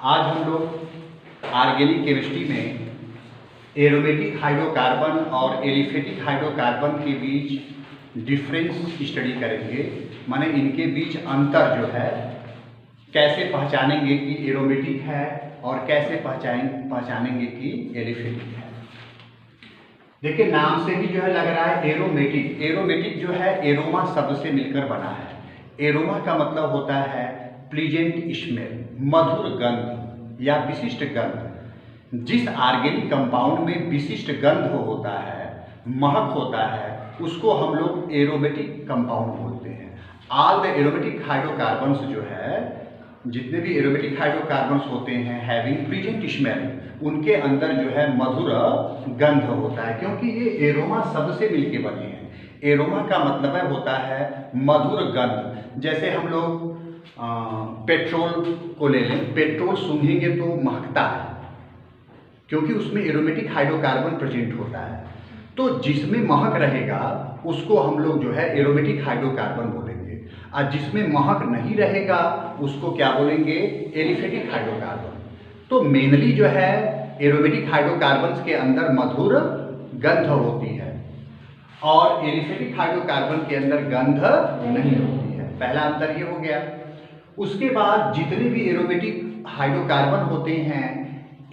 आज हम लोग ऑर्गेनिक केमिस्ट्री में एरोमेटिक हाइड्रोकार्बन और एलिफेटिक हाइड्रोकार्बन के बीच डिफरेंस स्टडी करेंगे। माने इनके बीच अंतर जो है कैसे पहचानेंगे कि एरोमेटिक है और कैसे पहचानेंगे कि एलिफेटिक है। देखिए नाम से ही जो है लग रहा है एरोमेटिक। एरोमेटिक जो है एरोमा शब्द से मिलकर बना है। एरोमा का मतलब होता है प्लीजेंट स्मेल, मधुर गंध या विशिष्ट गंध। जिस ऑर्गेनिक कंपाउंड में विशिष्ट गंध होता है, महक होता है, उसको हम लोग एरोमेटिक कंपाउंड बोलते हैं। ऑल द एरोमेटिक हाइड्रोकार्बन्स जो है, जितने भी एरोमेटिक हाइड्रोकार्बन्स होते हैं हैविंग प्लीजेंट स्मेल, उनके अंदर जो है मधुर गंध होता है, क्योंकि ये एरोमा शब्द से मिलके बने हैं। एरोमा का मतलब होता है मधुर गंध। जैसे हम लोग पेट्रोल को ले लें, पेट्रोल सूंघेंगे तो महकता है क्योंकि उसमें एरोमेटिक हाइड्रोकार्बन प्रेजेंट होता है। तो जिसमें महक रहेगा उसको हम लोग जो है एरोमेटिक हाइड्रोकार्बन बोलेंगे, और जिसमें महक नहीं रहेगा उसको क्या बोलेंगे, एलिफेटिक हाइड्रोकार्बन। तो मेनली जो है एरोमेटिक हाइड्रोकार्बन्स के अंदर मधुर गंध होती है और एलिफेटिक हाइड्रोकार्बन के अंदर गंध नहीं होती है। पहला अंतर ये हो गया। उसके बाद जितने भी एरोमेटिक हाइड्रोकार्बन होते हैं,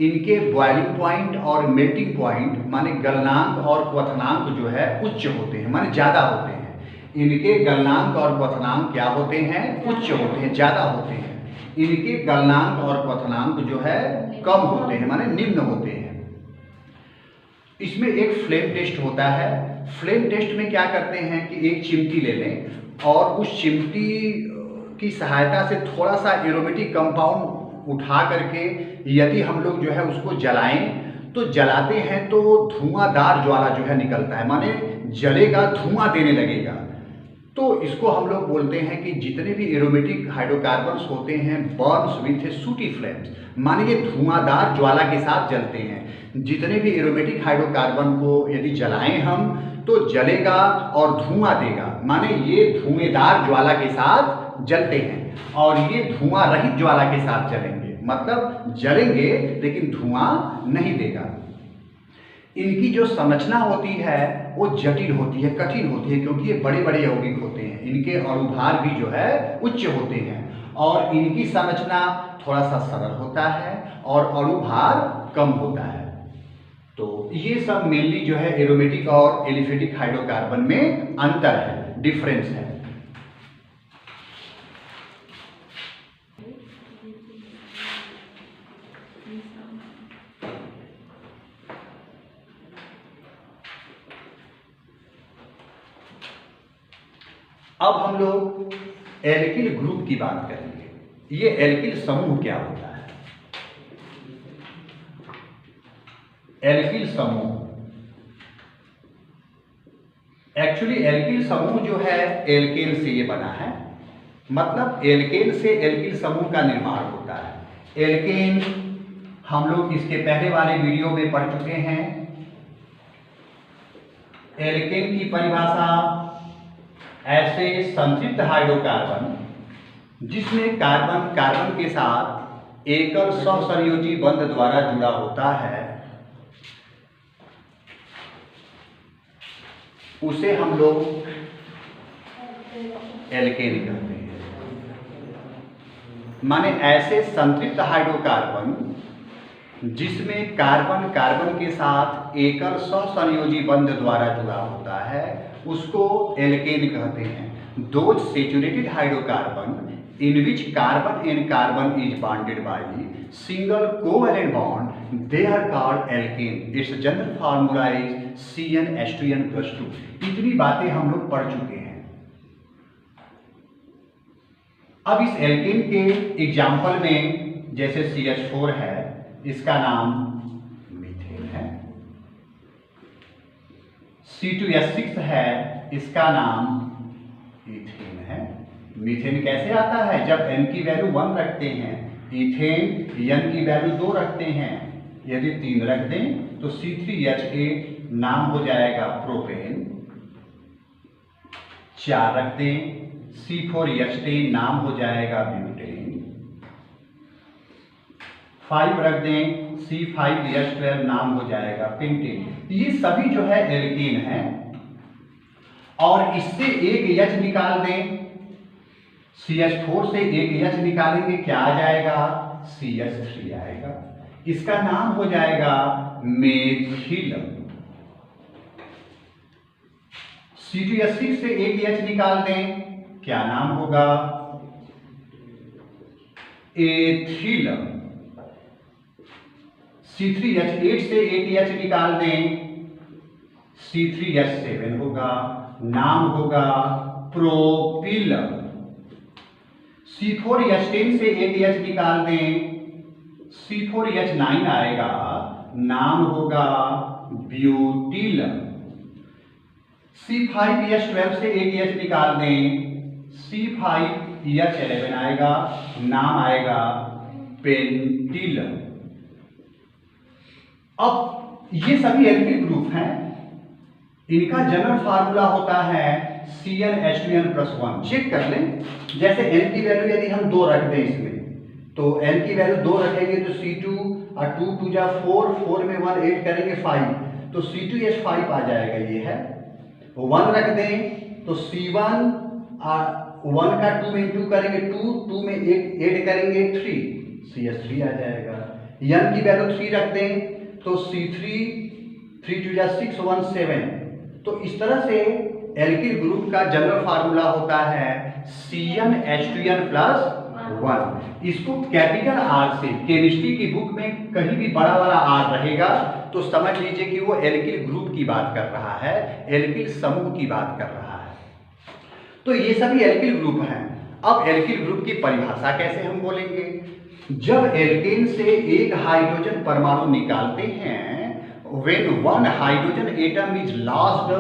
इनके बॉइलिंग पॉइंट और मेल्टिंग पॉइंट माने गलनांक और क्वथनांक जो है उच्च होते हैं, माने ज़्यादा होते हैं। इनके गलनांक और क्वथनांक क्या होते हैं, उच्च होते हैं, ज़्यादा होते हैं। इनके गलनांक और क्वथनांक जो है कम होते हैं, माने निम्न होते हैं। इसमें एक फ्लेम टेस्ट होता है। फ्लेम टेस्ट में क्या करते हैं कि एक चिमटी ले लें और उस चिमटी की सहायता से थोड़ा सा एरोमेटिक कंपाउंड उठा करके यदि हम लोग जो है उसको जलाएं, तो जलाते हैं तो धुआंधार ज्वाला जो है निकलता है, माने जलेगा, धुआं देने लगेगा। तो इसको हम लोग बोलते हैं कि जितने भी एरोमेटिक हाइड्रोकार्बन्स होते हैं बर्न्स विथ ए सूटी फ्लेम्स, माने ये धुआंधार ज्वाला के साथ जलते हैं। जितने भी एरोमेटिक हाइड्रोकार्बन को यदि जलाएं हम तो जलेगा और धुआं देगा, माने ये धुएंदार ज्वाला के साथ जलते हैं और ये धुआं रहित ज्वाला के साथ जलेंगे, मतलब जलेंगे लेकिन धुआं नहीं देगा। इनकी जो संरचना होती है वो जटिल होती है, कठिन होती है, क्योंकि ये बड़े बड़े यौगिक होते हैं। इनके अणुभार भी जो है उच्च होते हैं और इनकी संरचना थोड़ा सा सरल होता है और अणुभार कम होता है। तो ये सब मेनली जो है एरोमेटिक और एलिफेटिक हाइड्रोकार्बन में अंतर है, डिफरेंस है। अब हम लोग एल्किल ग्रुप की बात करेंगे। ये एल्किल समूह क्या होता है? एल्किल समूह, एक्चुअली एल्किल समूह जो है एल्केन से ये बना है, मतलब एल्केन से एल्किल समूह का निर्माण होता है। एल्केन हम लोग इसके पहले वाले वीडियो में पढ़ चुके हैं। एल्केन की परिभाषा ऐसे संतृप्त हाइड्रोकार्बन जिसमें कार्बन कार्बन के साथ एकल सहसंयोजी बंध द्वारा जुड़ा होता है, उसे हम लोग एल्केन कहते हैं। माने ऐसे संतृप्त हाइड्रोकार्बन जिसमें कार्बन कार्बन के साथ एकल सहसंयोजी बंध द्वारा जुड़ा होता है, उसको एल्केन कहते हैं। Those saturated hydrocarbon in which carbon and carbon is bonded by single covalent bond, they are called alkane. Its general formula is CnH2n+2। इतनी बातें हम लोग पढ़ चुके हैं। अब इस एल्केन के एग्जाम्पल में जैसे CH4 है, इसका नाम मीथेन है। C2H6 है, इसका नाम इथेन है। मीथेन कैसे आता है? जब n की वैल्यू 1 रखते हैं, इथेन n की वैल्यू 2 रखते हैं, यदि 3 रख दें तो C3H8 नाम हो जाएगा प्रोपेन। 4 रख दें C4H10 नाम हो जाएगा ब्यूटेन। 5 रख दें, C5H12 नाम हो जाएगा पेंटेन। ये सभी जो है एल्केन है, और इससे एक H निकाल दें, CH4 से एक H निकालेंगे, क्या आ जाएगा? CH3 आएगा। इसका नाम हो जाएगा मेथिल। C2H6 से एक H निकाल दें, क्या नाम होगा? एथिल। C3H8 से एक H निकाल दें, C3H7 होगा, नाम होगा प्रोपिल। C4H10 से एक H निकाल दें, C4H9 आएगा, नाम होगा ब्यूटिल। C5H12 से एक H निकाल दें, C5H11 आएगा, नाम आएगा पेंटिल। अब ये सभी एल्किल ग्रुप हैं, इनका जनरल फार्मूला होता है CnH2n+1। चेक कर लें, जैसे n की वैल्यू यदि हम 2 रख दें इसमें, तो n की वैल्यू 2 रखेंगे तो C2 और 2 2 जा 4, 4 में 1 ऐड करेंगे 5, तो C2H5 आ जाएगा। ये है 1 रख दें तो C1 और 1 का 2 में 2 करेंगे 2, 2 में 1 ऐड करेंगे 3, CH3 आ जाएगा। n की वैल्यू 3 रख दें तो C3, 3 2 जा 6, 1 7। तो इस तरह से एल्किल ग्रुप का जनरल फार्मूला होता है CnH2n+1। इसको कैपिटल R से, केमिस्ट्री की बुक में कहीं भी बड़ा वाला R रहेगा तो समझ लीजिए कि वो एल्किल ग्रुप की बात कर रहा है, एल्किल समूह की बात कर रहा है। तो ये सभी एल्किल ग्रुप हैं। अब एल्किल ग्रुप की परिभाषा कैसे हम बोलेंगे? जब एल्केन से एक हाइड्रोजन परमाणु निकालते हैं, when one hydrogen atom is lost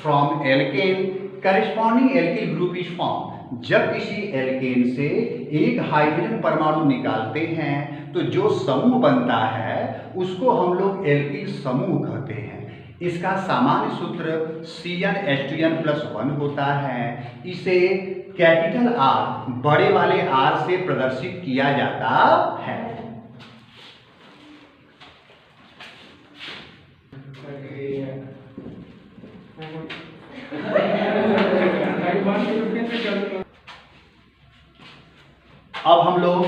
from alkane, corresponding alkyl group is formed। जब किसी एल्केन से एक हाइड्रोजन परमाणु निकालते हैं तो जो समूह बनता है उसको हम लोग एल्किल समूह कहते हैं। इसका सामान्य सूत्र CnH2n+1 होता है। इसे कैपिटल R, बड़े वाले R से प्रदर्शित किया जाता है। अब हम लोग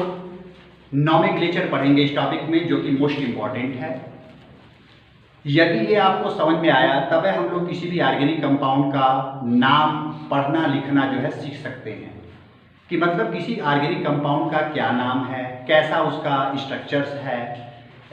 नॉमेनक्लेचर पढ़ेंगे इस टॉपिक में, जो कि मोस्ट इंपॉर्टेंट है। यदि ये आपको समझ में आया तब हम लोग किसी भी ऑर्गेनिक कंपाउंड का नाम पढ़ना लिखना जो है सीख सकते हैं, कि मतलब किसी ऑर्गेनिक कंपाउंड का क्या नाम है, कैसा उसका स्ट्रक्चर्स है।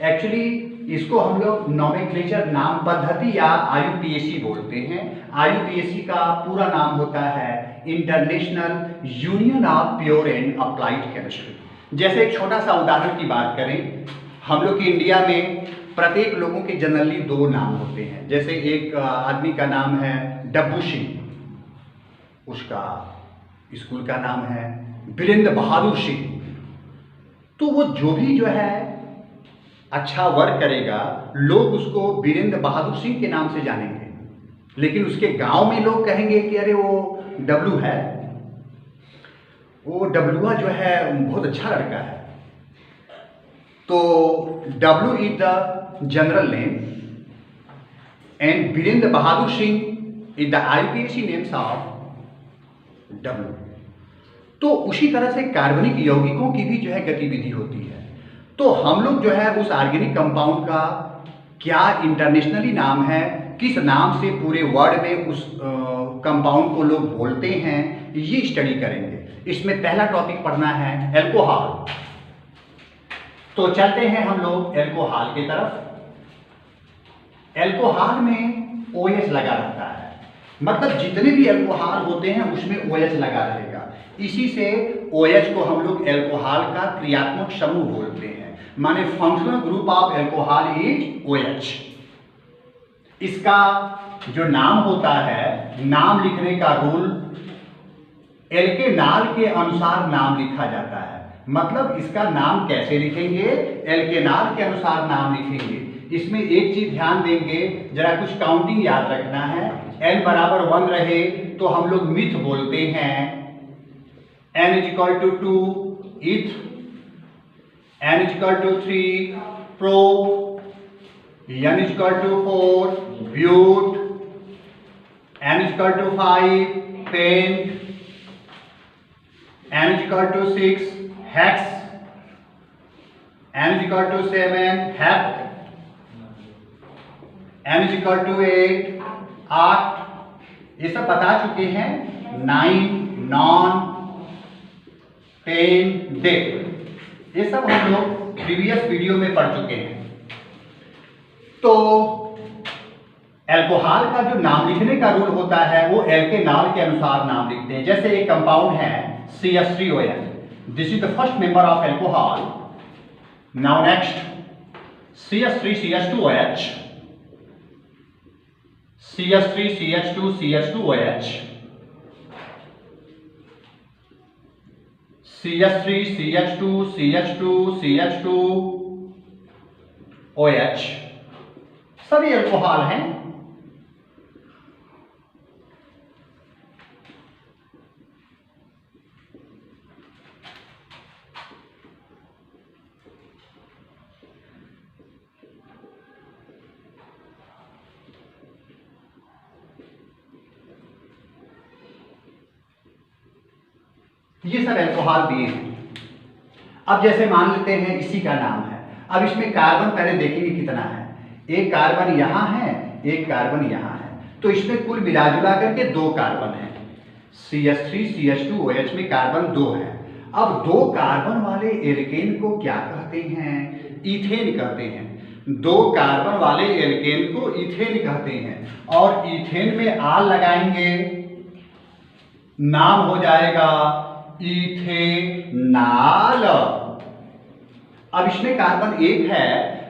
एक्चुअली इसको हम लोग नॉमेनक्लेचर नाम पद्धति या IUPAC बोलते हैं। IUPAC का पूरा नाम होता है international union of pure and applied chemistry. जैसे एक छोटा सा उदाहरण की बात करें, हम लोग की इंडिया में प्रत्येक लोगों के जनरली 2 नाम होते हैं। जैसे एक आदमी का नाम है डब्बू सिंह, उसका स्कूल का नाम है वीरेंद्र बहादुर सिंह। तो वो जो भी जो है अच्छा वर्क करेगा, लोग उसको वीरेंद्र बहादुर सिंह के नाम से जानेंगे, लेकिन उसके गांव में लोग कहेंगे कि अरे वो डब्लू है, वो डब्लुआ जो है बहुत अच्छा लड़का है। तो W is the general name and Virendra Bahadur Singh is the IUPAC names of W. तो उसी तरह से कार्बनिक यौगिकों की भी जो है गतिविधि होती है। तो हम लोग जो है उस ऑर्गेनिक कंपाउंड का क्या इंटरनेशनली नाम है, किस नाम से पूरे वर्ल्ड में उस कंपाउंड को लोग बोलते हैं, ये स्टडी करेंगे। इसमें पहला टॉपिक पढ़ना है एल्कोहल। तो चलते हैं हम लोग एल्कोहल की तरफ। एल्कोहल में OH लगा रहता है, मतलब जितने भी एल्कोहल होते हैं उसमें OH लगा रहेगा। इसी से OH को हम लोग एल्कोहल का क्रियात्मक समूह बोलते हैं, माने functional group of alcohol is OH। इसका जो नाम होता है, नाम लिखने का रूल एल्केनाल के अनुसार नाम लिखा जाता है। मतलब इसका नाम कैसे लिखेंगे? एल्केनाल के अनुसार नाम लिखेंगे। इसमें एक चीज ध्यान देंगे, जरा कुछ काउंटिंग याद रखना है। N बराबर 1 रहे तो हम लोग मिथ बोलते हैं, N = 2 इथ, N is equal to 3 pro, N is equal to 4 but, N is equal to 5 pent, N is equal to 6 hex, N is equal to 7 hept, N is equal to 8 art, ये सब बता चुके हैं। 9 non, pen, Depp, ये सब हम लोग previous video में पढ़ चुके हैं। तो अल्कोहल का जो नाम लिखने का रूल होता है वो एल्केनॉल के अनुसार नाम लिखते हैं। जैसे एक कंपाउंड है CH3OH, this is the first member of alcohol. Now next CH3CH2OH, CH3CH2CH2OH, CH3CH2CH2CH2OH, सभी अल्कोहल हैं। ये सब अल्कोहल दिए हैं। अब जैसे मान लेते हैं इसी का नाम है, अब इसमें कार्बन पहले देखेंगे कितना है। एक कार्बन यहाँ है, एक कार्बन यहाँ है, तो इसमें कुल मिला जुला करके 2 कार्बन है। CH3CH2OH में कार्बन 2 है। अब 2 कार्बन वाले एल्केन को क्या कहते हैं? इथेन कहते हैं। 2 कार्बन वाले एल्केन को इथेन कहते हैं, और इथेन में आल लगाएंगे, नाम हो जाएगा इथेनॉल। अब इसमें कार्बन 1 है,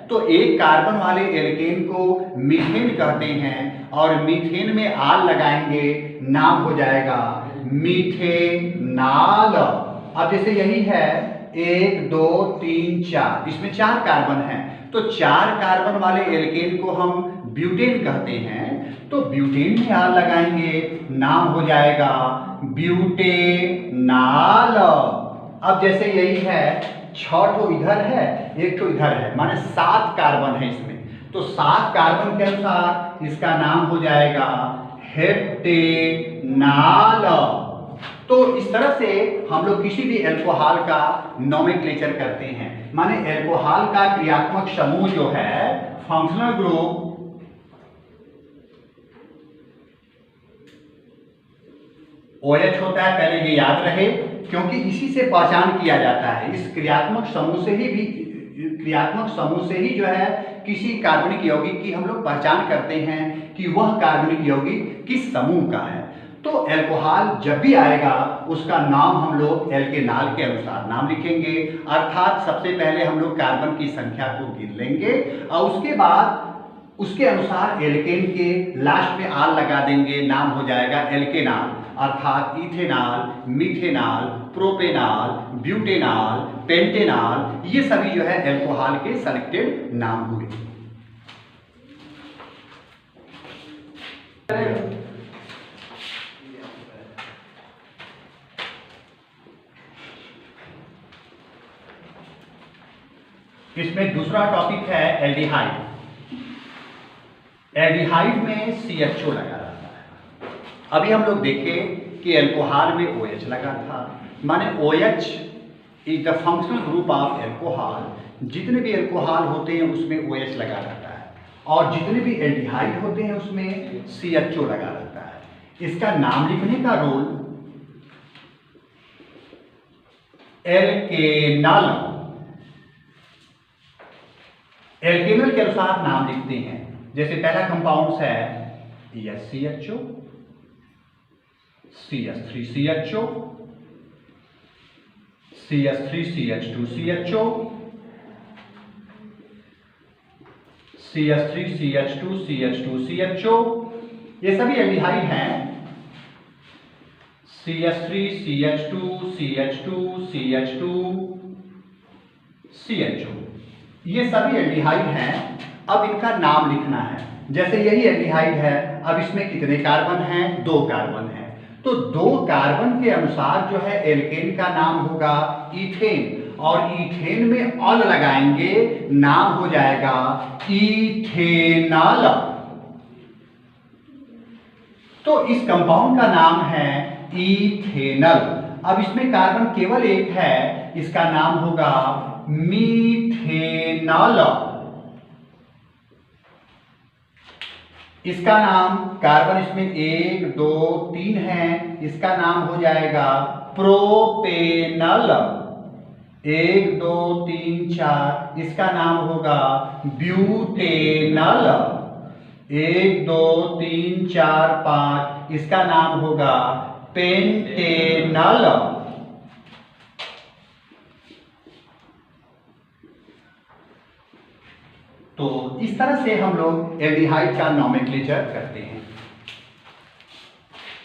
तो 1 कार्बन वाले एल्केन को मीथेन कहते हैं, और मीथेन में आल लगाएंगे, नाम हो जाएगा मीथेनॉल। अब जैसे यही है 1 2 3 4, इसमें 4 कार्बन हैं, तो 4 कार्बन वाले एल्केन को हम ब्यूटेन कहते हैं, तो ब्यूटेन में आल लगाएंगे, नाम हो जाएगा ब्यूटेनॉल। अब जैसे यही है 6 ठो इधर है, 1 ठो इधर है, माने 7 कार्बन है इसमें, तो 7 कार्बन के अनुसार इसका नाम हो जाएगा हेप्टेनॉल। तो इस तरह से हम लोग किसी भी अल्कोहल का नोमेनक्लेचर करते हैं, माने अल्कोहल का क्रियात्मक समूह जो है, फंक्शनल ग्रुप, OH होता है, पहले ये याद रहे, क्योंकि इसी से पहचान किया जाता है। इस क्रियात्मक समूह से ही जो है किसी कार्बनिक यौगिक की हम लोग पहचान करते हैं कि वह कार्बनिक यौगिक किस समूह का है। तो अल्कोहल जब भी आएगा उसका नाम हम लोग एल्केनॉल के अनुसार नाम लिखेंगे, अर्थात सबसे पहले हम लोग कार्बन की संख्या को गिन लेंगे और उसके बाद उसके अनुसार एल्केन के लास्ट में आल लगा देंगे, नाम हो जाएगा एल्केनॉल, अर्थात ethanol, methanol, propanol, butanol, pentanol, ये सभी जो है अल्कोहल के सेलेक्टेड नाम हुए। इसमें दूसरा टॉपिक है एल्डिहाइड। एल्डिहाइड में CHO लगा रहता है। अभी हम लोग देखें कि अल्कोहल में OH लगा था, माने OH is the functional group of alcohol. जितने भी अल्कोहल होते हैं उसमें OH लगा रहता है, और जितने भी एल्डिहाइड होते हैं उसमें CHO लगा रहता है। इसका नाम लिखने का रूल एल्केनॉल, एल्केनॉल के अनुसार नाम लिखते हैं। जैसे पहला कंपाउंड है CHO, CH3CHO, CH3CH2CHO, CH3CH2CH2CHO, ये सभी एल्डिहाइड हैं। CH3CH2CH2CH2CHO, ये सभी एल्डिहाइड हैं। अब इनका नाम लिखना है। जैसे यही एल्डिहाइड है, अब इसमें कितने कार्बन हैं? 2 कार्बन हैं, तो 2 कार्बन के अनुसार जो है एल्केन का नाम होगा इथेन, और इथेन में ऑल लगाएंगे, नाम हो जाएगा इथेनॉल। तो इस कंपाउंड का नाम है इथेनॉल। अब इसमें कार्बन केवल एक है, इसका नाम होगा मीथेनॉल। इसका नाम, कार्बन इसमें 1 2 3 है, इसका नाम हो जाएगा प्रोपेनॉल। 1 2 3 4, इसका नाम होगा ब्यूटेनॉल। 1 2 3 4 5, इसका नाम होगा पेंटेनॉल। तो इस तरह से हम लोग एल्डिहाइड का नोमेनक्लेचर करते हैं।